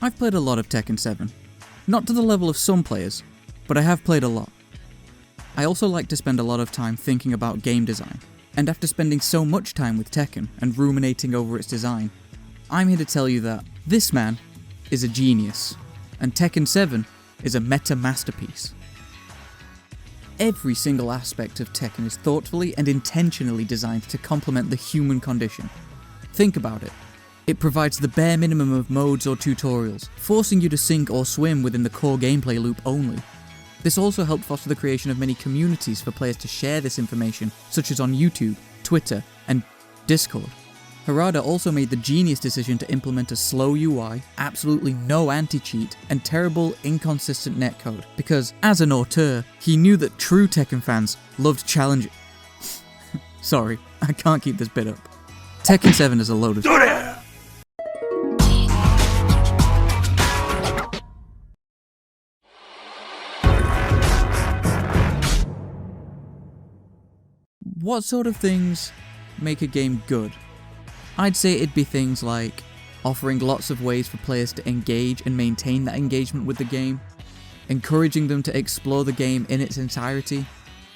I've played a lot of Tekken 7. Not to the level of some players, but I have played a lot. I also like to spend a lot of time thinking about game design, and after spending so much time with Tekken and ruminating over its design, I'm here to tell you that this man is a genius, and Tekken 7 is a meta masterpiece. Every single aspect of Tekken is thoughtfully and intentionally designed to complement the human condition. Think about it. It provides the bare minimum of modes or tutorials, forcing you to sink or swim within the core gameplay loop only. This also helped foster the creation of many communities for players to share this information, such as on YouTube, Twitter, and Discord. Harada also made the genius decision to implement a slow UI, absolutely no anti-cheat, and terrible, inconsistent netcode, because, as an auteur, he knew that true Tekken fans loved challenge. Sorry, I can't keep this bit up. Tekken 7 is a load of What sort of things make a game good? I'd say it'd be things like offering lots of ways for players to engage and maintain that engagement with the game, encouraging them to explore the game in its entirety,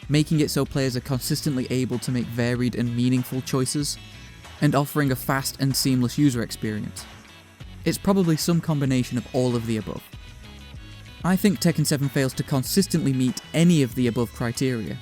making it so players are consistently able to make varied and meaningful choices, and offering a fast and seamless user experience. It's probably some combination of all of the above. I think Tekken 7 fails to consistently meet any of the above criteria.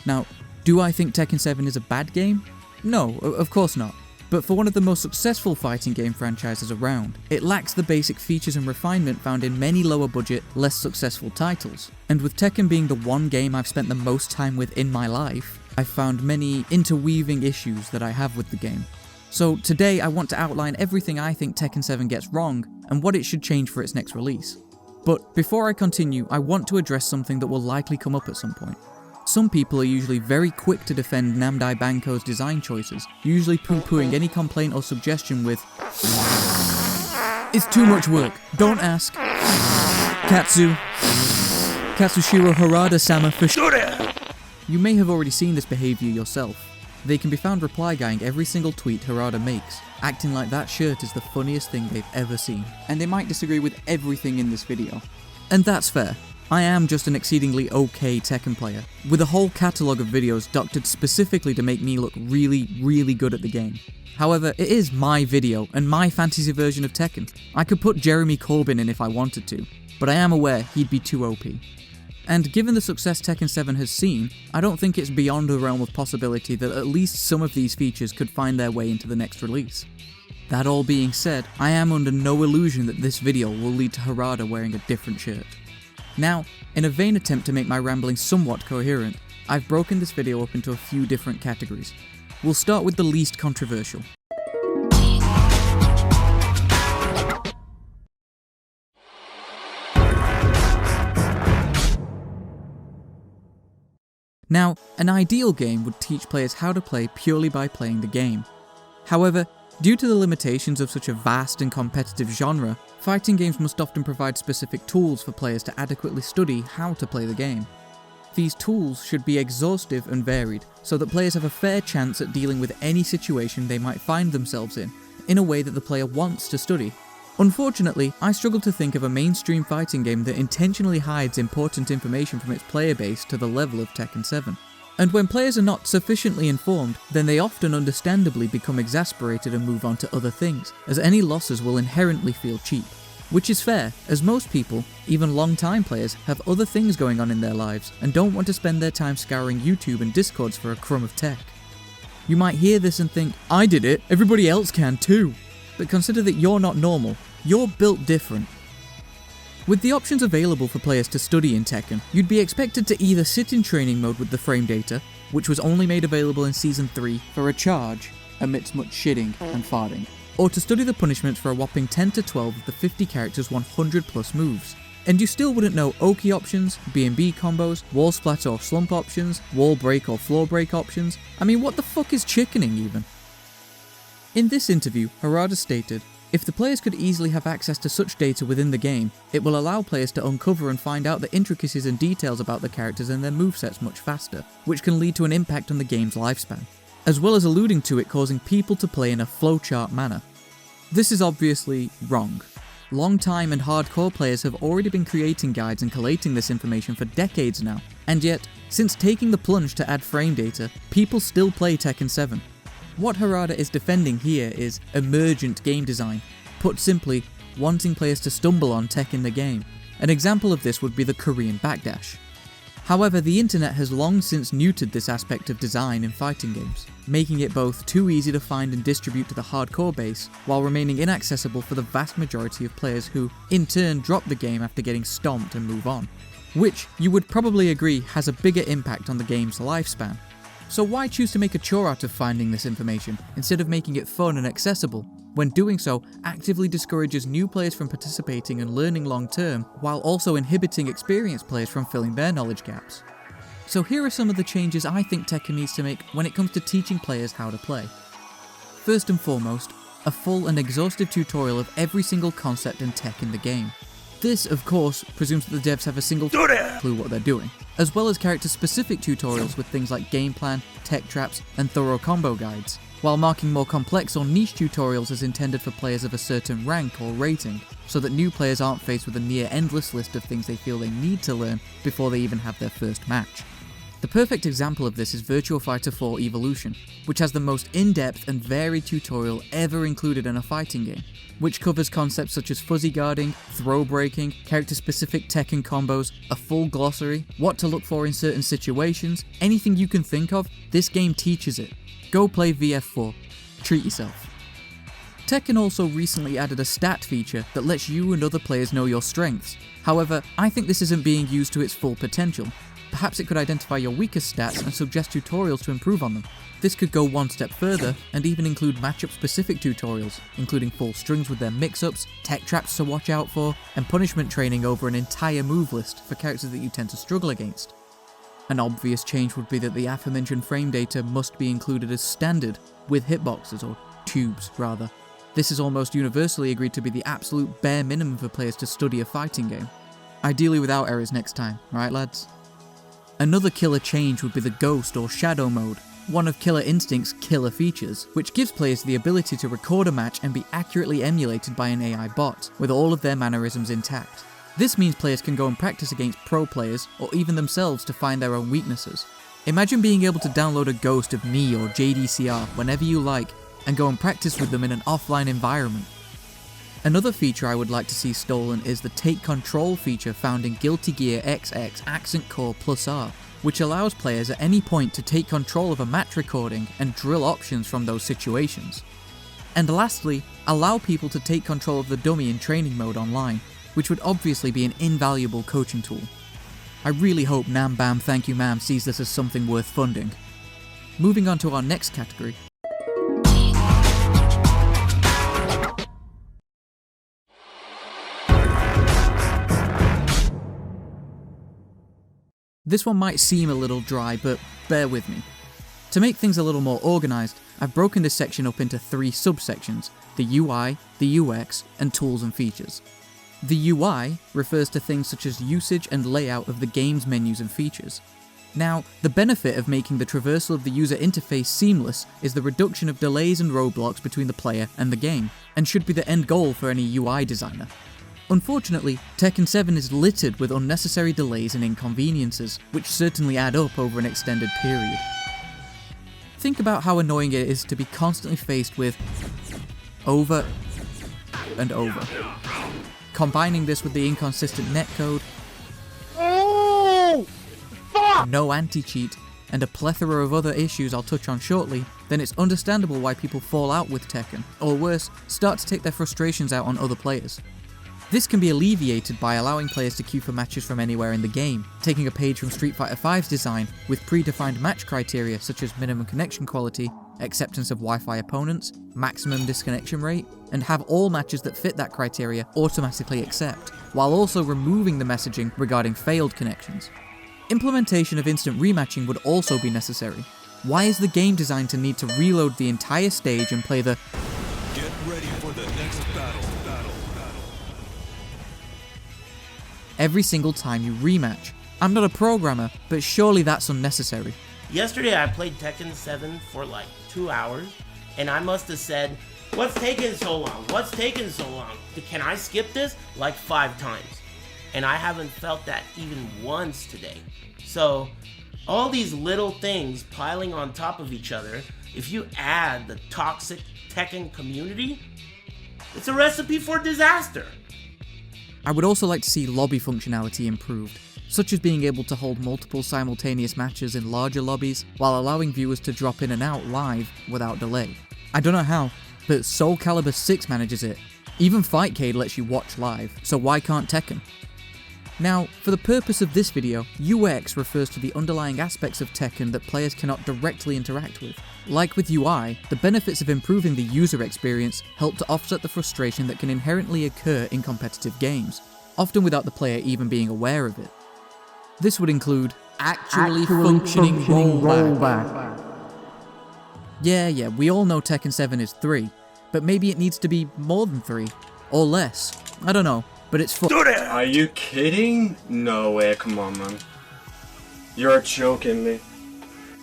Now, do I think Tekken 7 is a bad game? No, of course not. But for one of the most successful fighting game franchises around, it lacks the basic features and refinement found in many lower budget, less successful titles. And with Tekken being the one game I've spent the most time with in my life, I've found many interweaving issues that I have with the game. So today I want to outline everything I think Tekken 7 gets wrong and what it should change for its next release. But before I continue, I want to address something that will likely come up at some point. Some people are usually very quick to defend Namdai Banko's design choices, usually poo-pooing any complaint or suggestion with "It's too much work, don't ask. Katsushiro Harada-sama for sure." You may have already seen this behaviour yourself. They can be found reply-guying every single tweet Harada makes, acting like that shirt is the funniest thing they've ever seen. And they might disagree with everything in this video. And that's fair. I am just an exceedingly okay Tekken player, with a whole catalogue of videos doctored specifically to make me look really, really good at the game. However, it is my video, and my fantasy version of Tekken. I could put Jeremy Corbyn in if I wanted to, but I am aware he'd be too OP. And given the success Tekken 7 has seen, I don't think it's beyond the realm of possibility that at least some of these features could find their way into the next release. That all being said, I am under no illusion that this video will lead to Harada wearing a different shirt. Now, in a vain attempt to make my rambling somewhat coherent, I've broken this video up into a few different categories. We'll start with the least controversial. Now, an ideal game would teach players how to play purely by playing the game. However, due to the limitations of such a vast and competitive genre, fighting games must often provide specific tools for players to adequately study how to play the game. These tools should be exhaustive and varied, so that players have a fair chance at dealing with any situation they might find themselves in a way that the player wants to study. Unfortunately, I struggle to think of a mainstream fighting game that intentionally hides important information from its player base to the level of Tekken 7. And when players are not sufficiently informed, then they often understandably become exasperated and move on to other things, as any losses will inherently feel cheap. Which is fair, as most people, even long-time players, have other things going on in their lives and don't want to spend their time scouring YouTube and Discords for a crumb of tech. You might hear this and think, I did it, everybody else can too. But consider that you're not normal, you're built different. With the options available for players to study in Tekken, you'd be expected to either sit in training mode with the frame data, which was only made available in Season 3 for a charge, amidst much shitting and farting, or to study the punishments for a whopping 10 to 12 of the 50 characters' 100 plus moves. And you still wouldn't know Oki options, B&B combos, wall splat or slump options, wall break or floor break options. I mean, what the fuck is chickening even? In this interview, Harada stated, if the players could easily have access to such data within the game, it will allow players to uncover and find out the intricacies and details about the characters and their movesets much faster, which can lead to an impact on the game's lifespan, as well as alluding to it causing people to play in a flowchart manner. This is obviously wrong. Long-time and hardcore players have already been creating guides and collating this information for decades now, and yet, since taking the plunge to add frame data, people still play Tekken 7. What Harada is defending here is emergent game design, put simply, wanting players to stumble on Tekken the game. An example of this would be the Korean backdash. However, the internet has long since neutered this aspect of design in fighting games, making it both too easy to find and distribute to the hardcore base, while remaining inaccessible for the vast majority of players who, in turn, drop the game after getting stomped and move on. Which, you would probably agree, has a bigger impact on the game's lifespan. So why choose to make a chore out of finding this information, instead of making it fun and accessible, when doing so actively discourages new players from participating and learning long term, while also inhibiting experienced players from filling their knowledge gaps? So here are some of the changes I think Tekken needs to make when it comes to teaching players how to play. First and foremost, a full and exhaustive tutorial of every single concept and tech in the game. This, of course, presumes that the devs have a single clue what they're doing, as well as character-specific tutorials with things like game plan, tech traps, and thorough combo guides, while marking more complex or niche tutorials as intended for players of a certain rank or rating, so that new players aren't faced with a near-endless list of things they feel they need to learn before they even have their first match. The perfect example of this is Virtua Fighter 4 Evolution, which has the most in-depth and varied tutorial ever included in a fighting game, which covers concepts such as fuzzy guarding, throw breaking, character-specific Tekken combos, a full glossary, what to look for in certain situations, anything you can think of, this game teaches it. Go play VF4. Treat yourself. Tekken also recently added a stat feature that lets you and other players know your strengths. However, I think this isn't being used to its full potential. Perhaps it could identify your weakest stats and suggest tutorials to improve on them. This could go one step further and even include matchup-specific tutorials, including full strings with their mix-ups, tech traps to watch out for, and punishment training over an entire move list for characters that you tend to struggle against. An obvious change would be that the aforementioned frame data must be included as standard, with hitboxes, or tubes rather. This is almost universally agreed to be the absolute bare minimum for players to study a fighting game. Ideally without errors next time, right lads? Another killer change would be the Ghost or Shadow mode, one of Killer Instinct's killer features, which gives players the ability to record a match and be accurately emulated by an AI bot, with all of their mannerisms intact. This means players can go and practice against pro players, or even themselves to find their own weaknesses. Imagine being able to download a ghost of me or JDCR whenever you like, and go and practice with them in an offline environment. Another feature I would like to see stolen is the Take Control feature found in Guilty Gear XX Accent Core Plus R, which allows players at any point to take control of a match recording and drill options from those situations. And lastly, allow people to take control of the dummy in training mode online, which would obviously be an invaluable coaching tool. I really hope Nam Bam Thank You Ma'am sees this as something worth funding. Moving on to our next category. This one might seem a little dry, but bear with me. To make things a little more organised, I've broken this section up into 3 subsections: the UI, the UX, and tools and features. The UI refers to things such as usage and layout of the game's menus and features. Now, the benefit of making the traversal of the user interface seamless is the reduction of delays and roadblocks between the player and the game, and should be the end goal for any UI designer. Unfortunately, Tekken 7 is littered with unnecessary delays and inconveniences, which certainly add up over an extended period. Think about how annoying it is to be constantly faced with over and over. Combining this with the inconsistent netcode, no anti-cheat, and a plethora of other issues I'll touch on shortly, then it's understandable why people fall out with Tekken, or worse, start to take their frustrations out on other players. This can be alleviated by allowing players to queue for matches from anywhere in the game, taking a page from Street Fighter V's design with predefined match criteria such as minimum connection quality, acceptance of Wi-Fi opponents, maximum disconnection rate, and have all matches that fit that criteria automatically accept, while also removing the messaging regarding failed connections. Implementation of instant rematching would also be necessary. Why is the game designed to need to reload the entire stage and play the "Get ready for the next battle" every single time you rematch? I'm not a programmer, but surely that's unnecessary. Yesterday I played Tekken 7 for like 2 hours, and I must have said What's taking so long? What's taking so long? Can I skip this? Like 5 times. And I haven't felt that even once today. So, all these little things piling on top of each other, if you add the toxic Tekken community, it's a recipe for disaster. I would also like to see lobby functionality improved, such as being able to hold multiple simultaneous matches in larger lobbies while allowing viewers to drop in and out live without delay. I don't know how, but Soul Calibur 6 manages it. Even Fightcade lets you watch live, so why can't Tekken? Now, for the purpose of this video, UX refers to the underlying aspects of Tekken that players cannot directly interact with. Like with UI, the benefits of improving the user experience help to offset the frustration that can inherently occur in competitive games, often without the player even being aware of it. This would include actually functioning rollback. Yeah, we all know Tekken 7 is 3, but maybe it needs to be more than 3, or less. I don't know, but it's fun. Are you kidding? No way, come on, man. You're joking me.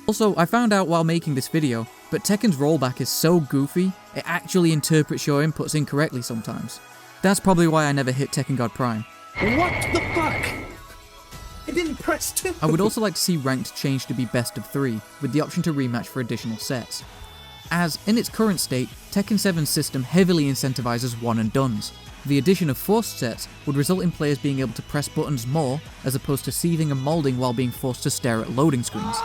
Also, I found out while making this video, but Tekken's rollback is so goofy, it actually interprets your inputs incorrectly sometimes. That's probably why I never hit Tekken God Prime. What the fuck? I didn't press 2. I would also like to see ranked change to be best of 3, with the option to rematch for additional sets. As, in its current state, Tekken 7's system heavily incentivizes one and dones. The addition of forced sets would result in players being able to press buttons more, as opposed to seething and moulding while being forced to stare at loading screens.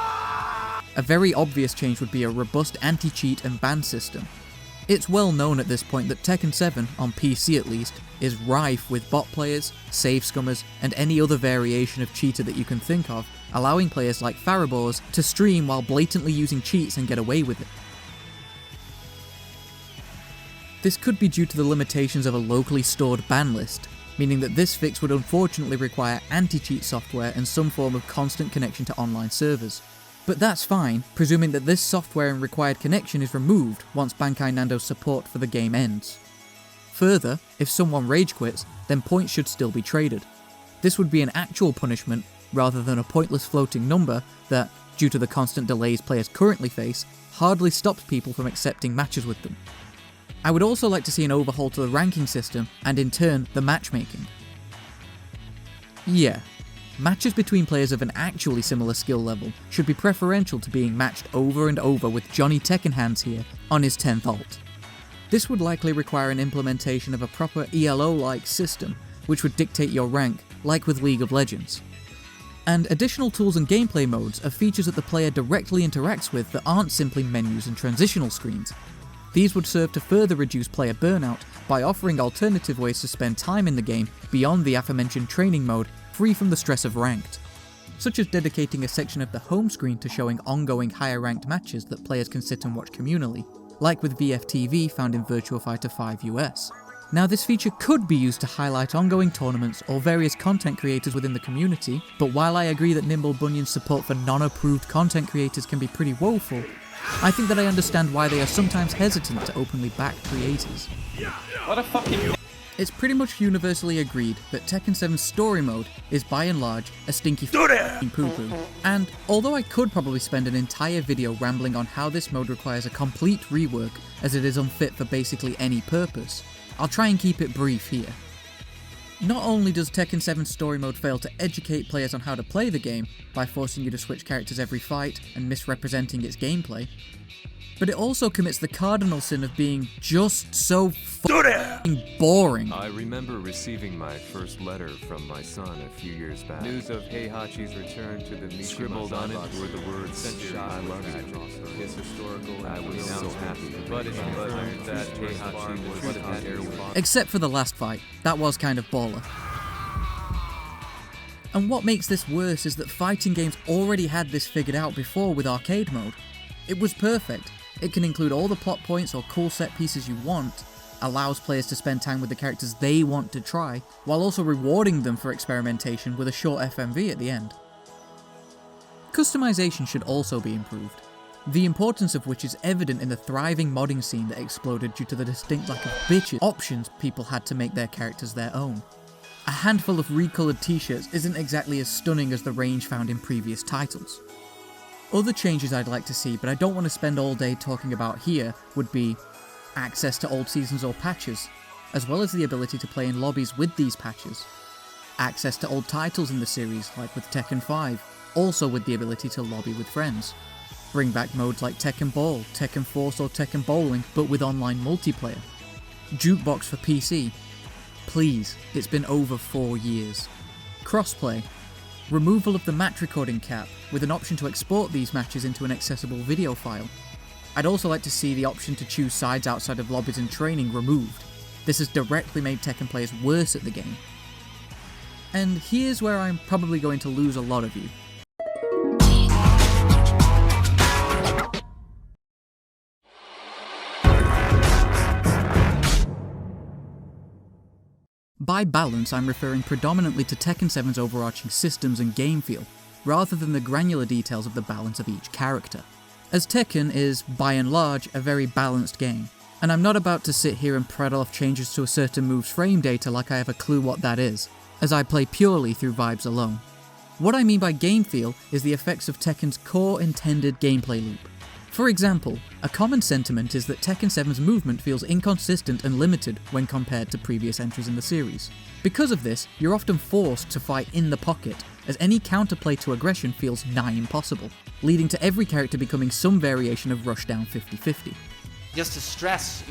A very obvious change would be a robust anti-cheat and ban system. It's well known at this point that Tekken 7, on PC at least, is rife with bot players, save scummers, and any other variation of cheater that you can think of, allowing players like Farabors to stream while blatantly using cheats and get away with it. This could be due to the limitations of a locally stored ban list, meaning that this fix would unfortunately require anti-cheat software and some form of constant connection to online servers. But that's fine, presuming that this software and required connection is removed once Bankai Namco's support for the game ends. Further, if someone rage quits, then points should still be traded. This would be an actual punishment, rather than a pointless floating number that, due to the constant delays players currently face, hardly stops people from accepting matches with them. I would also like to see an overhaul to the ranking system, and in turn, the matchmaking. Yeah. Matches between players of an actually similar skill level should be preferential to being matched over and over with Johnny Tekkenhands here on his 10th ult. This would likely require an implementation of a proper ELO-like system, which would dictate your rank, like with League of Legends. And additional tools and gameplay modes are features that the player directly interacts with that aren't simply menus and transitional screens. These would serve to further reduce player burnout by offering alternative ways to spend time in the game beyond the aforementioned training mode, free from the stress of ranked, such as dedicating a section of the home screen to showing ongoing higher ranked matches that players can sit and watch communally, like with VFTV found in Virtua Fighter 5 US. Now this feature could be used to highlight ongoing tournaments or various content creators within the community, but while I agree that Nimble Bunyan's support for non-approved content creators can be pretty woeful, I think that I understand why they are sometimes hesitant to openly back creators. What a fucking... It's pretty much universally agreed that Tekken 7's story mode is by and large a stinky poo-poo. And although I could probably spend an entire video rambling on how this mode requires a complete rework as it is unfit for basically any purpose, I'll try and keep it brief here. Not only does Tekken 7's story mode fail to educate players on how to play the game by forcing you to switch characters every fight and misrepresenting its gameplay, but it also commits the cardinal sin of being just so f***ing boring. I remember receiving my first letter from my son a few years back. News of Heihachi's return to the Mishima. Scribbled on it were the words, I love you. His historical, I was so happy. But it confirmed that Heihachi was at Airway. Except for the last fight, that was kind of baller. And what makes this worse is that fighting games already had this figured out before with arcade mode. It was perfect. It can include all the plot points or cool set pieces you want, allows players to spend time with the characters they want to try, while also rewarding them for experimentation with a short FMV at the end. Customization should also be improved, the importance of which is evident in the thriving modding scene that exploded due to the distinct lack of bitchin' options people had to make their characters their own. A handful of recolored t-shirts isn't exactly as stunning as the range found in previous titles. Other changes I'd like to see, but I don't want to spend all day talking about here, would be access to old seasons or patches, as well as the ability to play in lobbies with these patches, access to old titles in the series like with Tekken 5, also with the ability to lobby with friends, bring back modes like Tekken Ball, Tekken Force or Tekken Bowling but with online multiplayer, jukebox for PC, please, it's been over 4 years, crossplay, removal of the match recording cap with an option to export these matches into an accessible video file. I'd also like to see the option to choose sides outside of lobbies and training removed. This has directly made Tekken players worse at the game. And here's where I'm probably going to lose a lot of you. By balance, I'm referring predominantly to Tekken 7's overarching systems and game feel, rather than the granular details of the balance of each character. As Tekken is, by and large, a very balanced game, and I'm not about to sit here and prattle off changes to a certain move's frame data like I have a clue what that is, as I play purely through vibes alone. What I mean by game feel is the effects of Tekken's core intended gameplay loop. For example, a common sentiment is that Tekken 7's movement feels inconsistent and limited when compared to previous entries in the series. Because of this, you're often forced to fight in the pocket, as any counterplay to aggression feels nigh impossible, leading to every character becoming some variation of rushdown 50-50. Just to stress,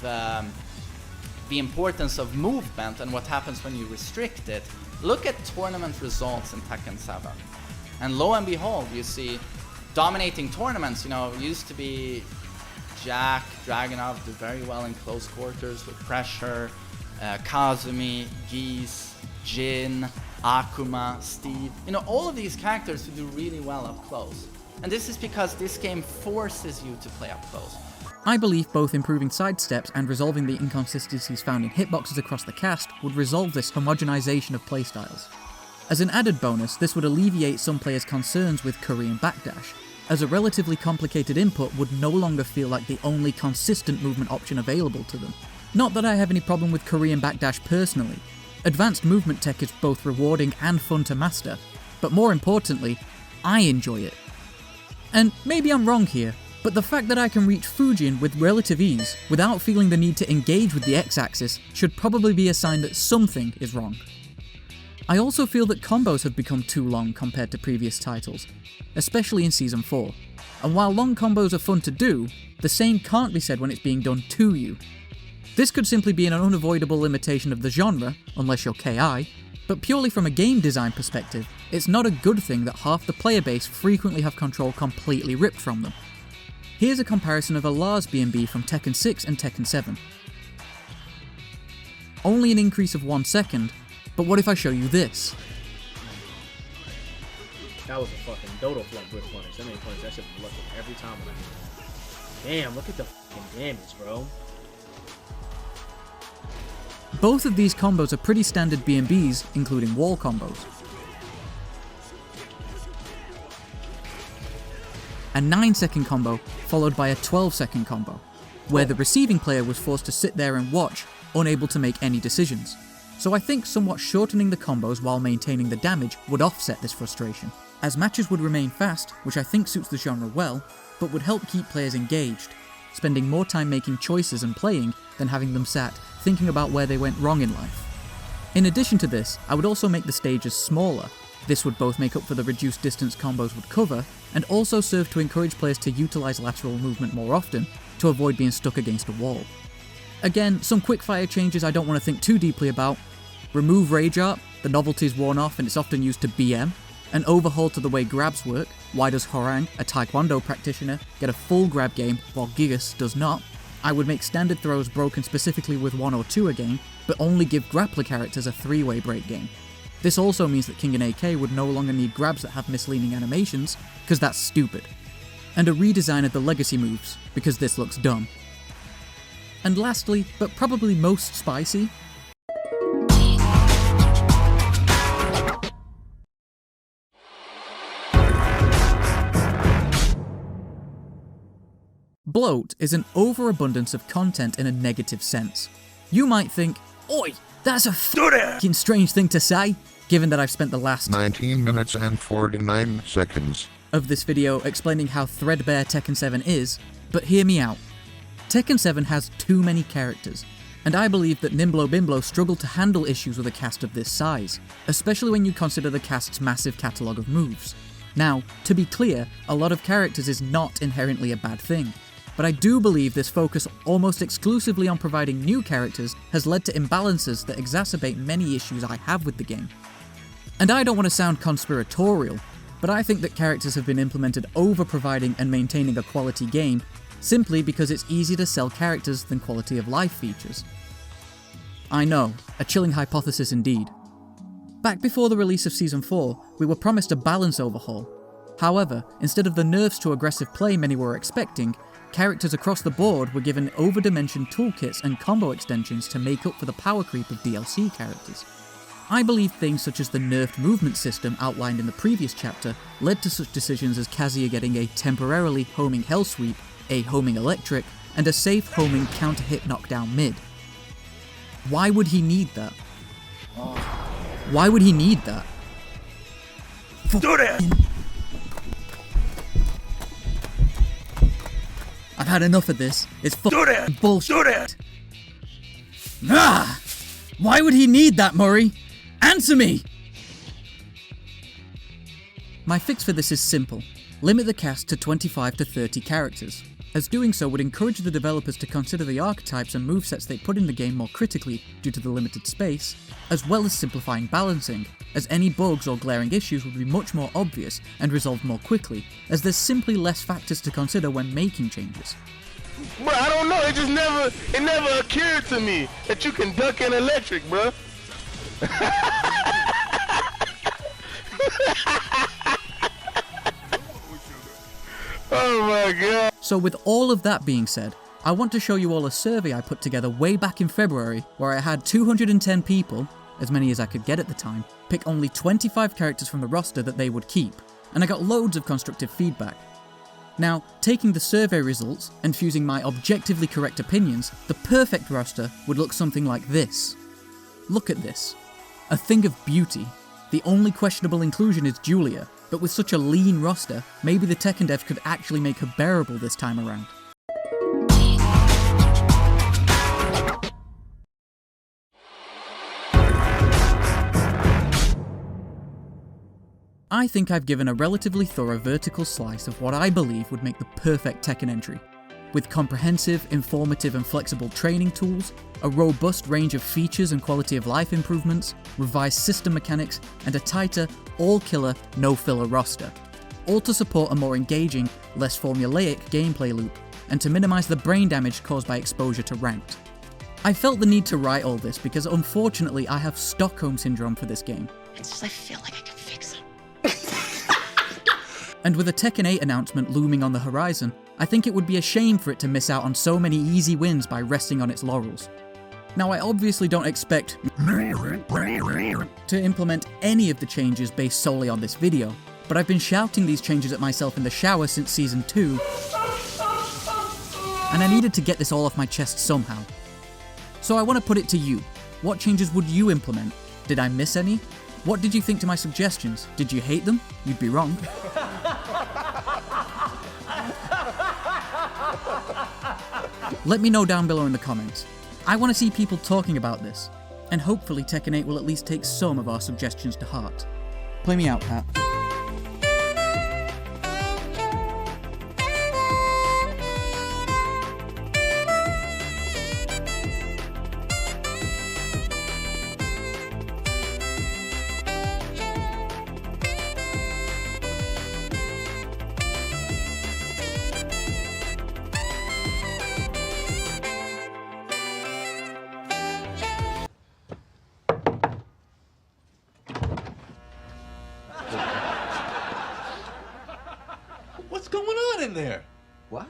the importance of movement and what happens when you restrict it, look at tournament results in Tekken 7. And lo and behold, you see dominating tournaments, used to be Jack, Dragunov do very well in close quarters with pressure, Kazumi, Geese, Jin, Akuma, Steve, all of these characters who do really well up close. And this is because this game forces you to play up close. I believe both improving sidesteps and resolving the inconsistencies found in hitboxes across the cast would resolve this homogenization of playstyles. As an added bonus, this would alleviate some players' concerns with Korean backdash, as a relatively complicated input would no longer feel like the only consistent movement option available to them. Not that I have any problem with Korean backdash personally. Advanced movement tech is both rewarding and fun to master, but more importantly, I enjoy it. And maybe I'm wrong here, but the fact that I can reach Fujin with relative ease without feeling the need to engage with the X-axis should probably be a sign that something is wrong. I also feel that combos have become too long compared to previous titles, especially in Season 4, and while long combos are fun to do, the same can't be said when it's being done to you. This could simply be an unavoidable limitation of the genre, unless you're KI, but purely from a game design perspective, it's not a good thing that half the player base frequently have control completely ripped from them. Here's a comparison of a Lars B&B from Tekken 6 and Tekken 7. Only an increase of 1 second, but what if I show you this? That was a fucking dodo flop brick punish. That made punish. That shit was lucky every time when I hit it. Damn, look at the fucking damage, bro. Both of these combos are pretty standard B&Bs, including wall combos. A 9-second combo followed by a 12-second combo, where the receiving player was forced to sit there and watch, unable to make any decisions. So I think somewhat shortening the combos while maintaining the damage would offset this frustration, as matches would remain fast, which I think suits the genre well, but would help keep players engaged, spending more time making choices and playing than having them sat thinking about where they went wrong in life. In addition to this, I would also make the stages smaller. This would both make up for the reduced distance combos would cover, and also serve to encourage players to utilise lateral movement more often, to avoid being stuck against a wall. Again, some quickfire changes I don't want to think too deeply about. Remove Rage Art, the novelty's worn off and it's often used to BM. An overhaul to the way grabs work. Why does Horang, a Taekwondo practitioner, get a full grab game while Gigas does not? I would make standard throws broken specifically with 1 or 2 a game, but only give grappler characters a 3-way break game. This also means that King and AK would no longer need grabs that have misleading animations, because that's stupid. And a redesign of the legacy moves, because this looks dumb. And lastly, but probably most spicy, Bloat is an overabundance of content in a negative sense. You might think, oi, that's a f***ing strange thing to say, given that I've spent the last 19 minutes and 49 seconds of this video explaining how threadbare Tekken 7 is, but hear me out. Tekken 7 has too many characters, and I believe that Nimblo Bimblo struggled to handle issues with a cast of this size, especially when you consider the cast's massive catalogue of moves. Now, to be clear, a lot of characters is not inherently a bad thing, but I do believe this focus almost exclusively on providing new characters has led to imbalances that exacerbate many issues I have with the game. And I don't want to sound conspiratorial, but I think that characters have been implemented over providing and maintaining a quality game simply because it's easier to sell characters than quality of life features. I know, a chilling hypothesis indeed. Back before the release of Season 4, we were promised a balance overhaul. However, instead of the nerfs to aggressive play many were expecting, characters across the board were given over-dimensioned toolkits and combo extensions to make up for the power creep of DLC characters. I believe things such as the nerfed movement system outlined in the previous chapter led to such decisions as Kazuya getting a temporarily homing Hellsweep, a homing Electric, and a safe homing counter-hit knockdown mid. Why would he need that? Why would he need that? Do that! I've had enough of this. It's fucking bullshit. Do that! Ah! Why would he need that, Murray? Answer me! My fix for this is simple. Limit the cast to 25 to 30 characters, as doing so would encourage the developers to consider the archetypes and movesets they put in the game more critically due to the limited space, as well as simplifying balancing, as any bugs or glaring issues would be much more obvious and resolved more quickly, as there's simply less factors to consider when making changes. Bro, I don't know, it never occurred to me that you can duck an Electric, bro. Oh my god. So with all of that being said, I want to show you all a survey I put together way back in February where I had 210 people, as many as I could get at the time, pick only 25 characters from the roster that they would keep, and I got loads of constructive feedback. Now, taking the survey results and fusing my objectively correct opinions, the perfect roster would look something like this. Look at this. A thing of beauty. The only questionable inclusion is Julia, but with such a lean roster, maybe the Tekken devs could actually make her bearable this time around. I think I've given a relatively thorough vertical slice of what I believe would make the perfect Tekken entry. With comprehensive, informative and flexible training tools, a robust range of features and quality of life improvements, revised system mechanics, and a tighter, all-killer, no-filler roster. All to support a more engaging, less formulaic gameplay loop, and to minimise the brain damage caused by exposure to ranked. I felt the need to write all this because unfortunately I have Stockholm Syndrome for this game. It's just I feel like I can fix it. And with a Tekken 8 announcement looming on the horizon, I think it would be a shame for it to miss out on so many easy wins by resting on its laurels. Now, I obviously don't expect to implement any of the changes based solely on this video, but I've been shouting these changes at myself in the shower since Season 2, and I needed to get this all off my chest somehow. So I want to put it to you. What changes would you implement? Did I miss any? What did you think to my suggestions? Did you hate them? You'd be wrong. Let me know down below in the comments. I want to see people talking about this, and hopefully Tekken 8 will at least take some of our suggestions to heart. Play me out, Pat. What's going on in there? What?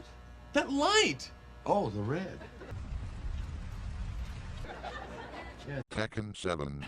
That light! Oh, the red. Tekken 7.